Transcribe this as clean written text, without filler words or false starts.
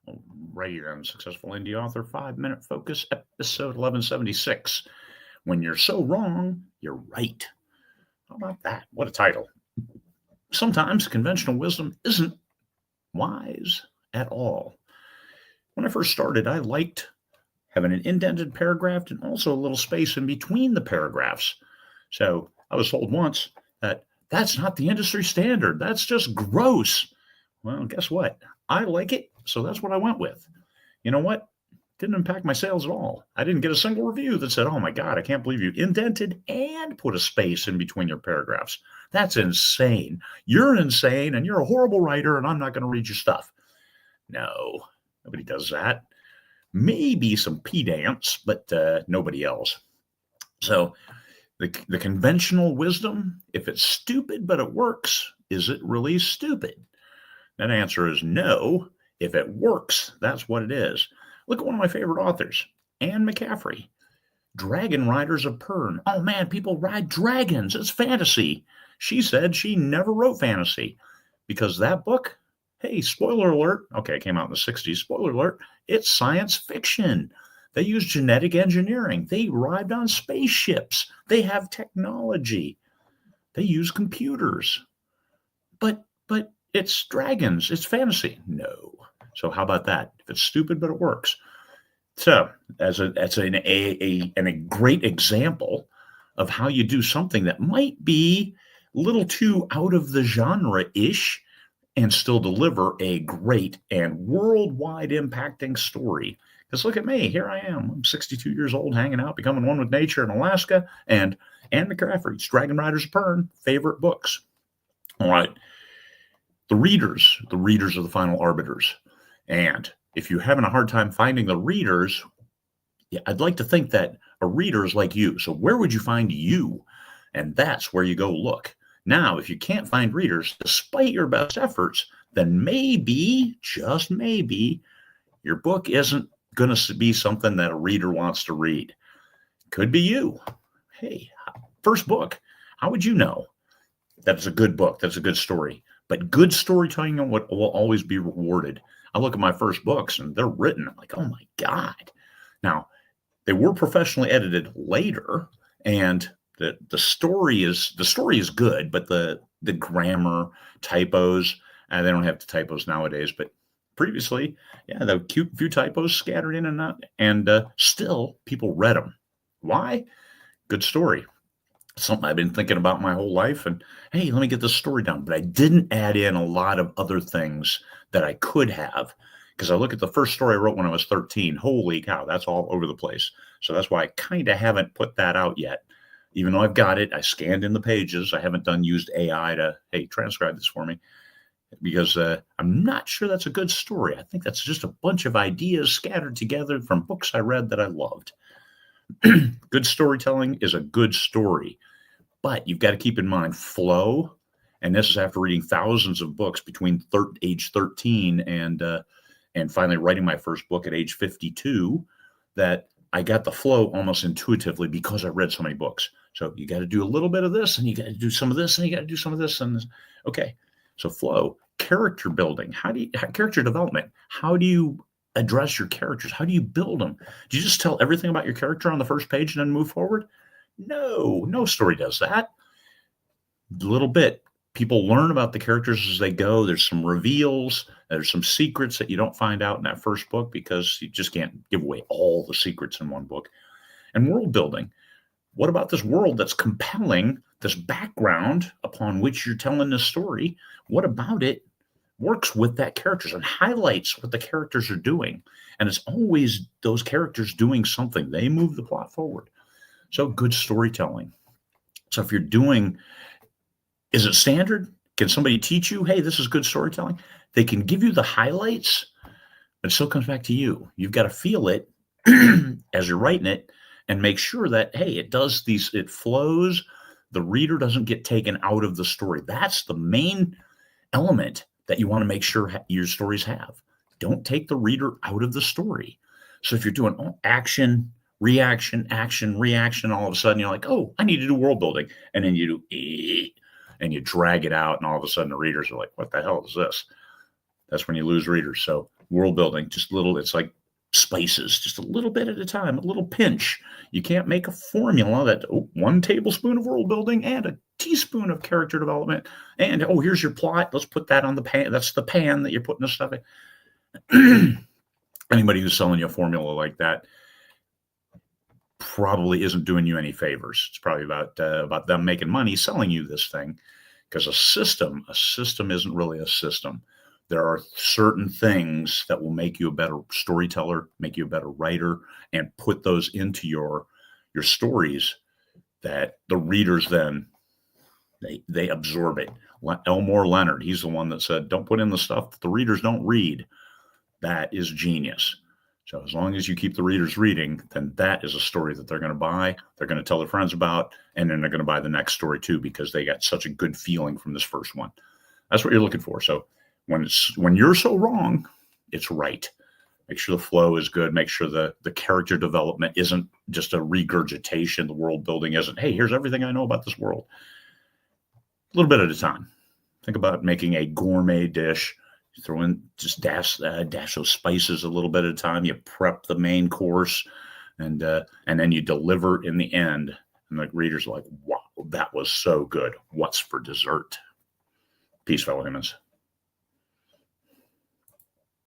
Alrighty then, Successful Indie Author 5-Minute Focus, episode 1176. When you're so wrong, you're right. How about that? What a title. Sometimes conventional wisdom isn't wise at all. When I first started, I liked having an indented paragraph and also a little space in between the paragraphs. So I was told once that that's not the industry standard. That's just gross. Well, guess what? I like it, so that's what I went with. You know what? Didn't impact my sales at all. I didn't get a single review that said, oh my God, I can't believe you indented and put a space in between your paragraphs. That's insane. You're insane and you're a horrible writer and I'm not going to read your stuff. No, nobody does that. Maybe some pedants, but nobody else. So the conventional wisdom, if it's stupid but it works, is it really stupid? That answer is no. If it works, that's what it is. Look at one of my favorite authors, Anne McCaffrey. Dragon Riders of Pern. Oh man, people ride dragons. It's fantasy. She said she never wrote fantasy because that book, hey, spoiler alert. Okay, it came out in the 60s. Spoiler alert. It's science fiction. They use genetic engineering. They arrived on spaceships. They have technology. They use computers. But it's dragons. It's fantasy. No. So how about that? If it's stupid, but it works. So as a great example of how you do something that might be a little too out of the genre-ish and still deliver a great and worldwide impacting story. Because look at me, here I am. I'm 62 years old, hanging out, becoming one with nature in Alaska, and Anne McCaffrey's Dragon Riders of Pern, favorite books. All right. The readers are the final arbiters. And if you're having a hard time finding the readers, I'd like to think that a reader is like you. So where would you find you? And that's where you go look. Now, if you can't find readers, despite your best efforts, then maybe, just maybe, your book isn't going to be something that a reader wants to read. Could be you. Hey, first book. How would you know that it's a good book? That's a good story. But good storytelling will always be rewarded. I look at my first books and they're written. I'm like, oh my God. Now, they were professionally edited later, and the story is good, but the grammar, typos, and they don't have the typos nowadays, but previously, yeah, the cute few typos scattered in and out, and still people read them. Why? Good story. Something I've been thinking about my whole life, and hey, let me get this story down. But I didn't add in a lot of other things that I could have, because I look at the first story I wrote when I was 13. Holy cow, that's all over the place. So that's why I kind of haven't put that out yet. Even though I've got it, I scanned in the pages. I haven't used AI to, hey, transcribe this for me, because I'm not sure that's a good story. I think that's just a bunch of ideas scattered together from books I read that I loved. Good storytelling is a good story, but you've got to keep in mind flow. And this is after reading thousands of books between age 13 and finally writing my first book at age 52, that I got the flow almost intuitively because I read so many books. So you got to do a little bit of this, and you got to do some of this, and you got to do some of this, and this. Okay. So flow, character building. Character development? How do you address your characters? How do you build them? Do you just tell everything about your character on the first page and then move forward? No story does that. A little bit. People learn about the characters as they go. There's some reveals. There's some secrets that you don't find out in that first book, because you just can't give away all the secrets in one book. And world building. What about this world that's compelling, this background upon which you're telling this story? What about it works with that characters and highlights what the characters are doing? And it's always those characters doing something. They move the plot forward. So good storytelling. So if you're doing, is it standard? Can somebody teach you, hey, this is good storytelling? They can give you the highlights, but it still comes back to you. You've got to feel it as you're writing it and make sure that, hey, it flows. The reader doesn't get taken out of the story. That's the main element that you want to make sure your stories have. Don't take the reader out of the story. So if you're doing action, reaction, action, reaction, all of a sudden you're like, oh, I need to do world building. And then you do, and you drag it out, and all of a sudden the readers are like, what the hell is this? That's when you lose readers. So World building, just little, it's like spices, just a little bit at a time, a little pinch. You can't make a formula that 1 tablespoon of world building and a teaspoon of character development. And, here's your plot. Let's put that on the pan. That's the pan that you're putting the stuff in. Anybody who's selling you a formula like that probably isn't doing you any favors. It's probably about them making money selling you this thing, because a system isn't really a system. There are certain things that will make you a better storyteller, make you a better writer, and put those into your stories that the readers then they absorb it. Elmore Leonard, he's the one that said, don't put in the stuff that the readers don't read. That is genius. So as long as you keep the readers reading, then that is a story that they're going to buy, they're going to tell their friends about, and then they're going to buy the next story too, because they got such a good feeling from this first one. That's what you're looking for. So when you're so wrong, it's right. Make sure the flow is good. Make sure the character development isn't just a regurgitation. The world building isn't, hey, here's everything I know about this world. A little bit at a time. Think about making a gourmet dish. You throw in, just dash those spices a little bit at a time. You prep the main course, and then you deliver in the end. And the reader's like, wow, that was so good. What's for dessert? Peace, fellow humans.